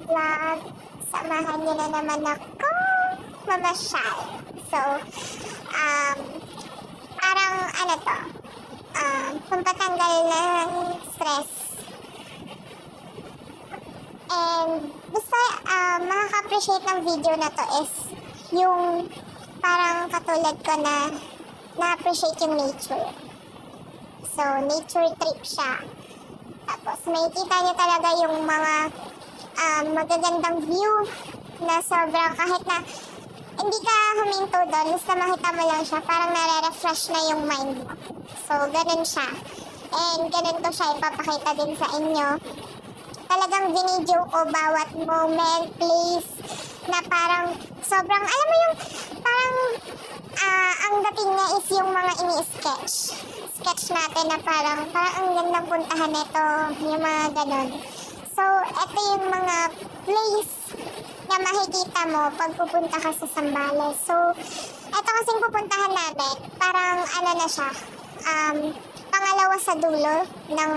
vlog. Samahan niyo na naman ako mamasyal. So, parang ano to, pampatanggal ng stress. And basta makaka-appreciate ng video na to is yung parang katulad ko na na-appreciate yung nature. So, nature trip siya. Tapos, makikita niyo talaga yung mga magagandang view na sobrang kahit na hindi ka huminto doon, basta makita mo lang siya, parang nare-refresh na yung mind mo. So, ganun siya. And ganun ko siya ipapakita din sa inyo. Talagang binidyo ko bawat moment, place, na parang sobrang, alam mo yung parang ang dating niya is yung mga ini-sketch. Sketch natin na parang ang gandang puntahan nito, yung mga ganun. So, ito yung mga place na makikita mo pag pupunta ka sa Zambales. So, ito kasing pupuntahan namin, parang ano na siya, pangalawa sa dulo ng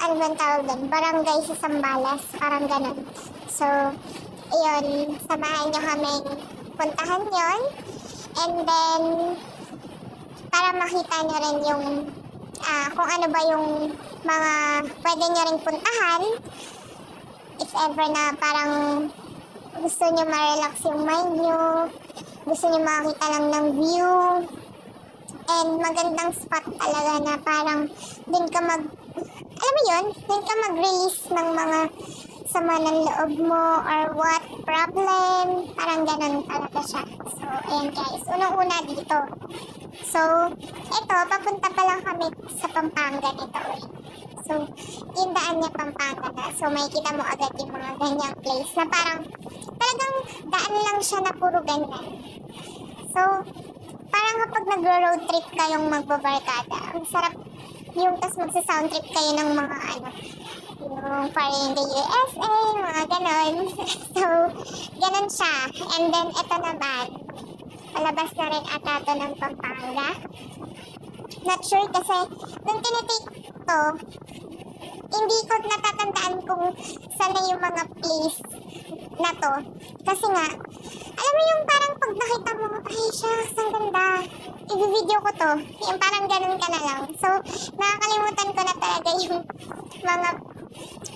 ano ba ang tawag doon? Barangay sa Zambales, parang ganun. So, yun, samahan nyo kaming puntahan yon. And then, para makita nyo rin yung kung ano ba yung mga pwede nyo rin puntahan if ever na parang gusto nyo ma-relax yung mind nyo, gusto nyo makakita lang ng view, and magandang spot talaga na parang din ka alam mo yun, din ka mag-release ng mga sama ng loob mo or what problem, parang ganun talaga siya. So, ayan guys, unang-una dito. So, ito, papunta pa lang kami sa Pampanga nito eh. So, yung daan niya Pampanga na. So, makikita mo agad yung mga ganyang place na parang talagang daan lang siya na puro ganyan. So, parang kapag nag-road trip kayong magbabarkada, ang sarap yung tas magsa-sound trip kayo ng mga yung parang the USA, mga ganon. So, ganon siya. And then, ito naman, palabas na rin ata ito ng Pampanga. Not sure kasi, nung tinitake to, hindi ko natatandaan kung saan na yung mga place na to. Kasi nga, alam mo yung parang pag nakita mo, ay siya, ang ganda. I-video ko to. Yung parang ganun ka na lang. So, nakakalimutan ko na talaga yung mga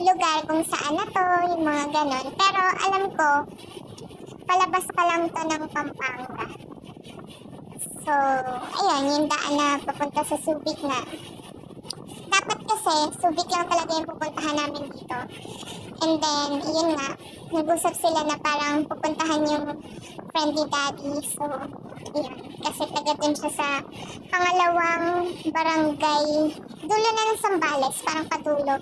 lugar kung saan na to, yung mga ganun. Pero alam ko, palabas pa lang to ng Pampanga. So, ayan, yung daan na papunta sa Subic na. Dapat kasi, Subic lang talaga yung pupuntahan namin dito. And then, yun nga, nag-usap sila na parang pupuntahan yung friend ni Daddy. So, yun. Kasi taga dun siya sa pangalawang barangay. Dulo na ng Zambales, parang padulo.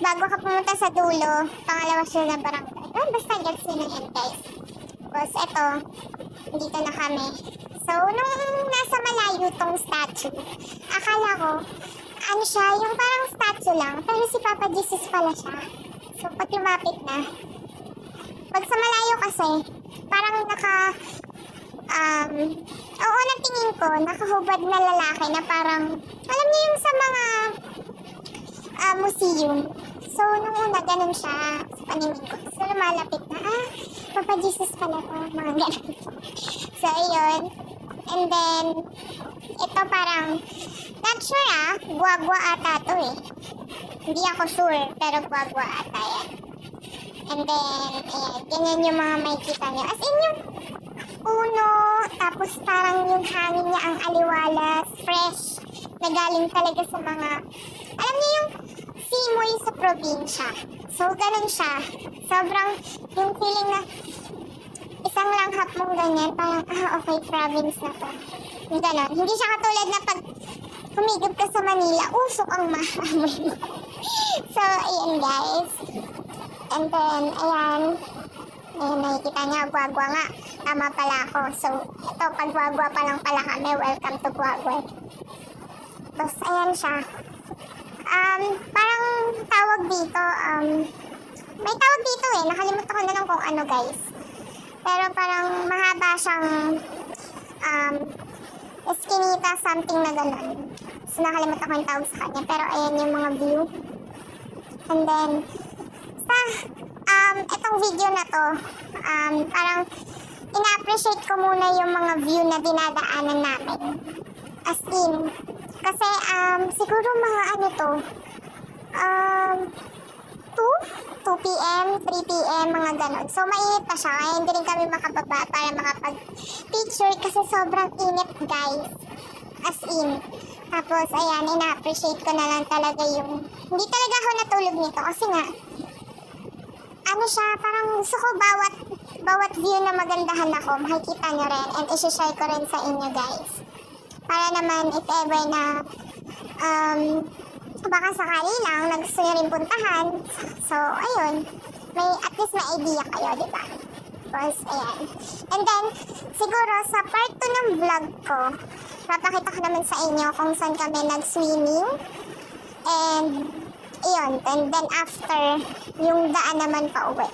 Bago ka pumunta sa dulo, pangalawa siya na barangay. Basta gets nyo na yan, guys. Tapos, eto, dito na kami. So, nung nasa malayo tong statue, akala ko, ano siya, yung parang statue lang, pero si Papa Jesus pala siya. So, pag lumapit na, pag sa malayo kasi, parang oo, natingin ko, nakahubad na lalaki na parang, alam niyo yung sa mga museum. So, nung una, ganun siya sa paningin ko. So, lumalapit na, Papa Jesus pala to, mga ganun. So, ayun. And then, ito parang, not sure guagua ata to eh. Hindi ako sure, pero guagua ata yan. And then, ayan, ganyan yung mga makikita nyo. As in yung puno, tapos parang yung hangin niya ang aliwalas, fresh, na galing talaga sa mga, alam niyo yung simoy sa probinsya. So, ganun siya. Sobrang, yung feeling na, isang langhap mong ganyan, parang, okay, province na to. Yung ganun. Hindi siya katulad na pag humigop ka sa Manila, usok ang maamoy mo. So, ayan guys. And then, ayan. Ayan, nakikita niya, Guagua nga. Tama pala ako. So, ito, pag Guagua pa lang pala kami, welcome to Guagua. Tapos, ayan siya. Parang tawag dito, may tawag dito eh. Nakalimutan ko na lang kung ano guys. Pero parang mahaba siyang eskinita, something na gano'n. So, nakalimutan ko yung tawag sa kanya. Pero, ayan yung mga view. And then, tong video na to, parang ina-appreciate ko muna yung mga view na dinadaanan namin. As in, kasi siguro mga ano to, 2 p.m., 3 p.m., mga ganon. So, mainit pa siya. Kaya hindi rin kami makababa para makapag-picture kasi sobrang init, guys. As in. Tapos, ayan, ina-appreciate ko na lang talaga yung... Hindi talaga ako natulog nito kasi nga, ano siya, parang gusto ko bawat view na magandahan ako, makikita niyo rin and isi-share ko rin sa inyo, guys. Para naman, if ever na, baka sakali lang na gusto nyo rin puntahan. So, ayun. At least may idea kayo, di ba? Tapos, ayan. And then, siguro sa part 2 ng vlog ko, papakita ko naman sa inyo kung saan kami nag-swimming. And, ayun. And then, after, yung daan naman pauwi.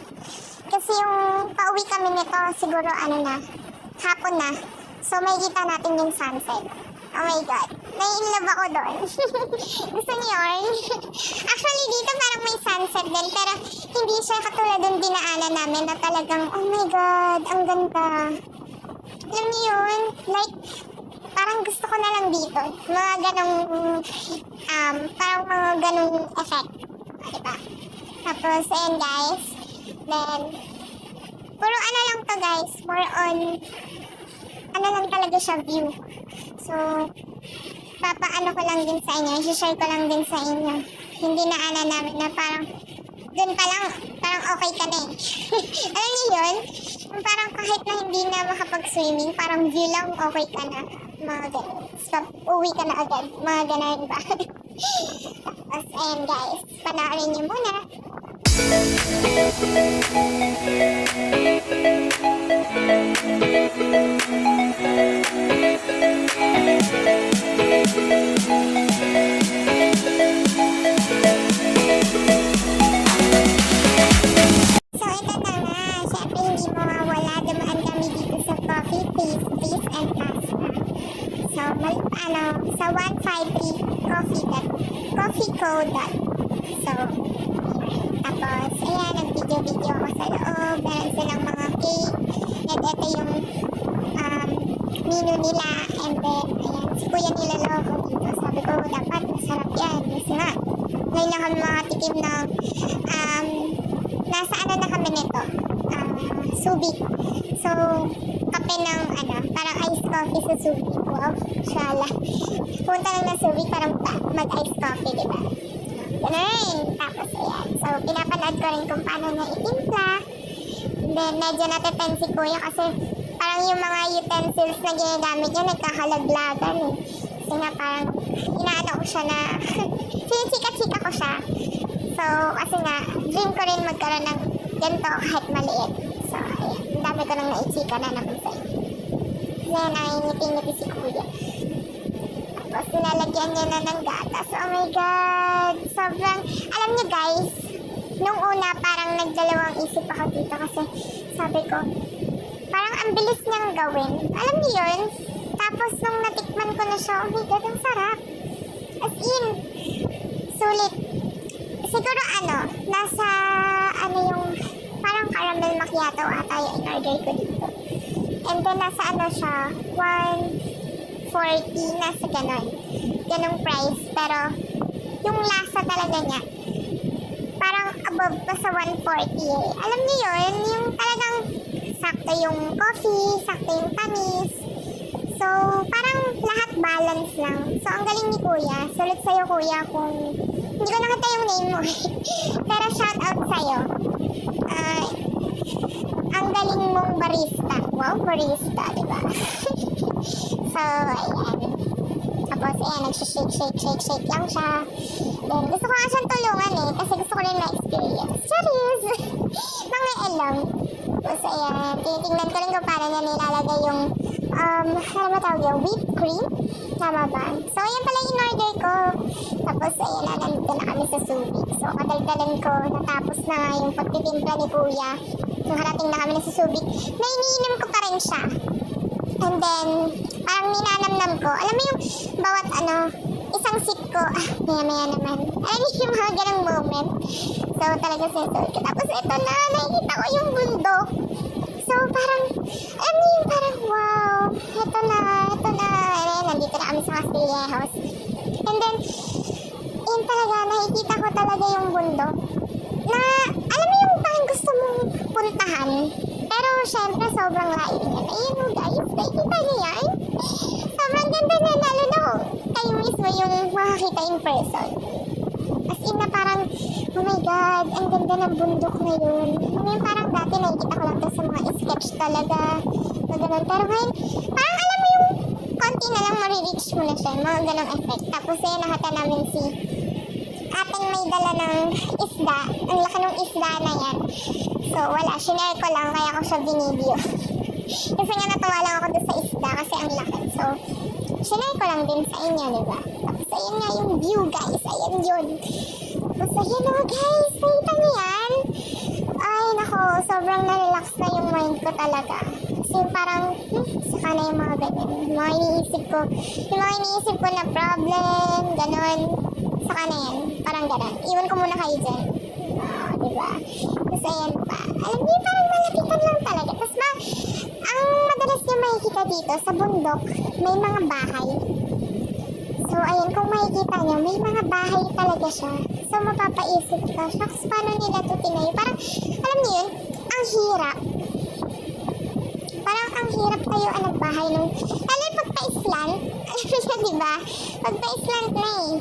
Kasi yung pauwi kami nito, siguro, hapon na. So, may kita natin yung sunset. Oh my God. Nai-inlove ako doon. Gusto niyo yun? Actually, dito parang may sunset din. Pero hindi siya katulad ng dinaanan namin na talagang, oh my God, ang ganda. Alam niyo yun? Like, parang gusto ko na lang dito. Mga ganong, parang mga ganong effect. Diba? Tapos, ayan guys. Then, puro ano lang to guys. More on, ano lang talaga siya view. So, papaano ko lang din sa inyo, i-share ko lang din sa inyo. Hindi na namin na parang, dun pa lang, parang okay ka na eh. Alam niyo yun? Parang kahit na hindi na makapag-swimming, parang view lang okay ka na. Mga ganun. So, uwi ka na agad. Mga ganun ba? Tapos, ayan guys, panoorin niyo muna. Sa 153 coffee code. So, tapos, ayan, nag-video-video ako sa loob. Meron silang mga cake. And ito yung menu nila. And then, ayan, si Kuya nilaloko dito. Sabi ko, dapat masarap yan. Kasi nga, ngayon lang kami makatikim ng nasa ano na kami nito? Subic. So, kape ng parang iced coffee sa Subic. Wow, shala. Punta lang na Subic para mag-iced coffee, diba? Ganun. Tapos, ayan. So, pinapanood ko rin kung paano na itimpla. Then, medyo natetense si Kuya kasi parang yung mga utensils na ginagamit niya nagkakalaglagan eh. Kasi nga parang inaano ko siya na sinisika-sika ko siya. So, kasi nga, dream ko rin magkaroon ng ganito kahit maliit. So, ayan. Ang dami ko nang naitsika na naman sa inyo. Then, ay ngiti-ngiti si Kuya. Tapos, nilalagyan niya na ng gatas. Oh my God! Sobrang, alam niyo guys, nung una parang nagdalawang isip ako dito kasi sabi ko, parang ang bilis niyang gawin. Alam niyo yun? Tapos, nung natikman ko na siya, oh my God, ang sarap. As in, sulit. Siguro nasa, yung, parang caramel macchiato ata yung in-order ko dito. And then, nasa siya, 140, nasa ganong price. Pero, yung lasa talaga niya, parang above pa sa 140 eh. Alam niyo yun, yung talagang sakto yung coffee, sakto yung tamis. So, parang lahat balance lang. So, ang galing ni Kuya. Sulit sa'yo, Kuya, kung hindi ko nakita yung name mo. Pero shout out sa'yo. Ang galing mong barista. Wow, barista, diba? So, ayan. Tapos, ayan, nag-shake lang siya. Then, gusto ko nga siyang tulungan eh. Kasi gusto ko rin na-experience. Charis! Mga alam. Tapos, ayan, tinitingnan ko rin kung paano niya nilalagay yung ano ba tawag yung whipped cream? Tama ba? So, ayan pala yung in-order ko. Tapos, ayan na, nandito na kami sa Subic. So, kadaldalan ko, natapos na nga yung pagtitimpla ni Kuya. So, harating na kami na sa Subic. Na iniinom ko pa rin siya. And then, parang ninanamnam ko. Alam mo yung bawat isang sip ko, maya-maya naman. Alam niyo yung mga ganang moment. So, talaga sinusunod ko. Tapos, ito na, nakikita ko yung bundok. So, parang, alam niyo yung parang, wow, eto na, nandito na kami sa Castillejos. And then, yun talaga, nakikita ko talaga yung bundok. Na, alam mo yung parang gusto mong puntahan. Pero, syempre, sobrang layo niya. Ayun mo guys, nakikita niyo yan? Sobrang ganda na, lalo na kung kayo mismo yung makakita in person. As in na parang, oh my God, ang ganda ng bundok na yun. Yung parang dati nakikita ko lang to sa mga sketch talaga. Na ganun. Pero ngayon, parang alam mo yung konti na lang marireach mo na siya. Mga ganong effect. Tapos eh, nakata namin si ating may dala ng isda. Ang laki ng isda na yan. So wala, shinare ko lang kaya ko siya binideo. Kasi nga natuwa lang ako doon sa isda kasi ang laki. So, shinare ko lang din sa inyo, diba? Tapos ayun nga yung view guys. Ayan yun. Tapos ayun o guys, nakita niyo yan? Ay nako, sobrang na-relax na yung mind ko talaga. Kasi parang, saka na yung mga ganyan. Yung mga iniisip ko na problem, ganon. Saka na yan, parang ganon. Iwan ko muna kayo dyan. Diba? Tapos ayan pa. Alam niyo, parang malapitan lang talaga. Tapos ang madalas niyo makikita dito sa bundok, may mga bahay. So, ayun, kung makikita niyo, may mga bahay talaga siya. So, mapapaisip ka, shucks, paano nila ito tinayo? Parang, alam niyo yun, ang hirap. Parang ang hirap tayo ang nagbahay nung, lalo yung pagpa-island, alam mo siya, diba? Pagpa-island na eh.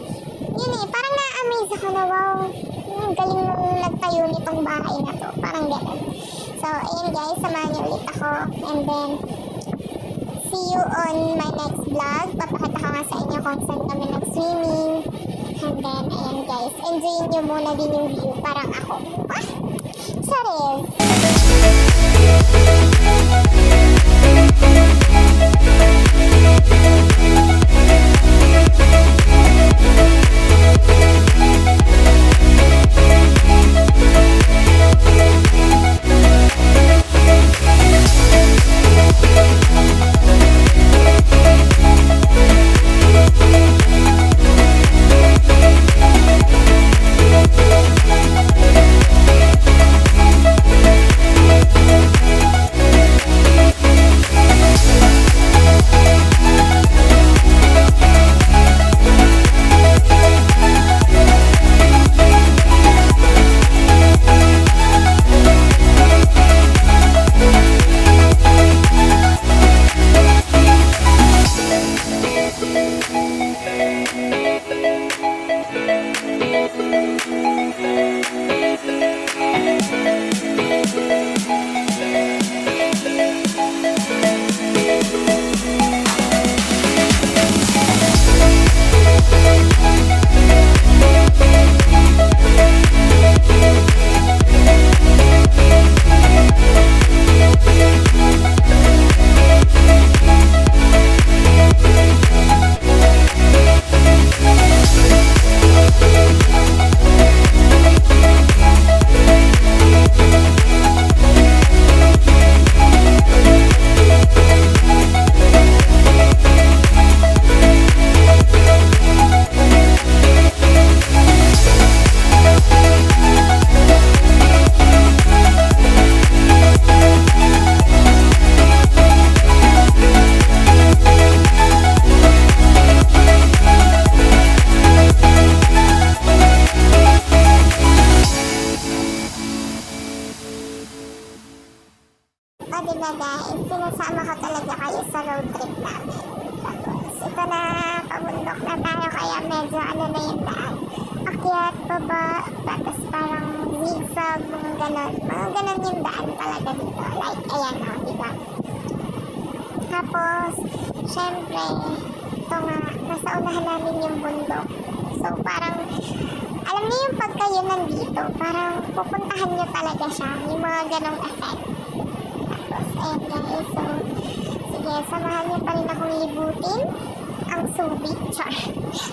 Yun eh, parang na-amaze ako na, wow, ang galing nung nagtayo nitong bahay na to. Parang gano'n. So, ayun guys, samahan niyo ulit ako. And then, see you on my next vlog. Papakita ko nga sa inyo kung saan kami nag-swimming. And then, ayan guys, enjoyin nyo muna din yung view. Parang ako. Ah! Charis! O diba guys, sinasama ko talaga kayo sa road trip namin. Tapos ito na, pabundok na tayo kaya medyo ano na yung daan. Akyat, baba, tapos parang zigzag, mga ganon. Mga ganon yung daan talaga dito. Like, ayan o, diba? Tapos, syempre, ito nga, nasa unahan namin yung bundok. So parang, alam niyo yung pag kayo nandito, parang pupuntahan niyo talaga siya, yung mga ganong effect. Tapos, ayun guys, so, sige, samahan niyo pa rin akong libutin ang Subic, char.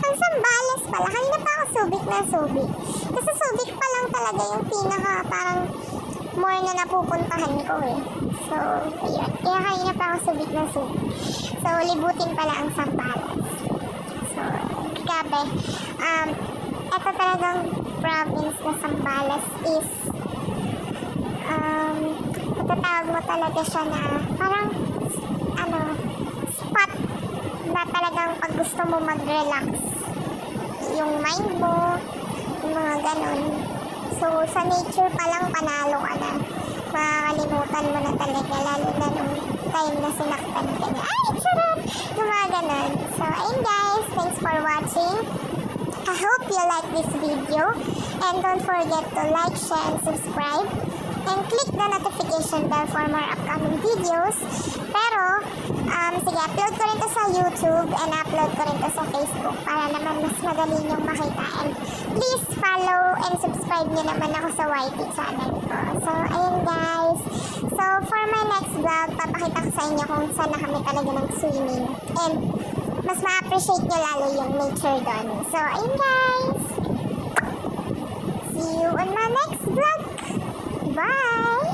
Ang Zambales pala, kanina pa ako Subic na Subic. Kasi Subic pa lang talaga yung pinaka, parang, more na napupuntahan ko eh. So, ayun. Kaya kanina pa ako Subic na Subic. So, libutin pala ang Zambales. So, grabe. Ito talagang province na Zambales is matatawag mo talaga siya na parang, ano, spot na talagang pag gusto mo mag-relax. Yung mind mo, yung mga ganun. So, sa nature pa lang, panalo ka na. Makakalimutan mo na talaga, lalo na nung time na sinaktan ka niya. Ay, charot! Yung mga ganun. So, ayun guys, thanks for watching. I hope you like this video. And don't forget to like, share, and subscribe. And click the notification bell for more upcoming videos. Pero, sige, upload ko rin to sa YouTube and upload ko rin to sa Facebook para naman mas madali niyong makita. And please follow and subscribe niyo naman ako sa YT channel ko. So, ayun guys. So, for my next vlog, papakita ko sa inyo kung saan na kami talaga nag-swimming. And mas ma-appreciate niyo lalo yung nature doon. So, ayun guys. See you on my next vlog. Bye!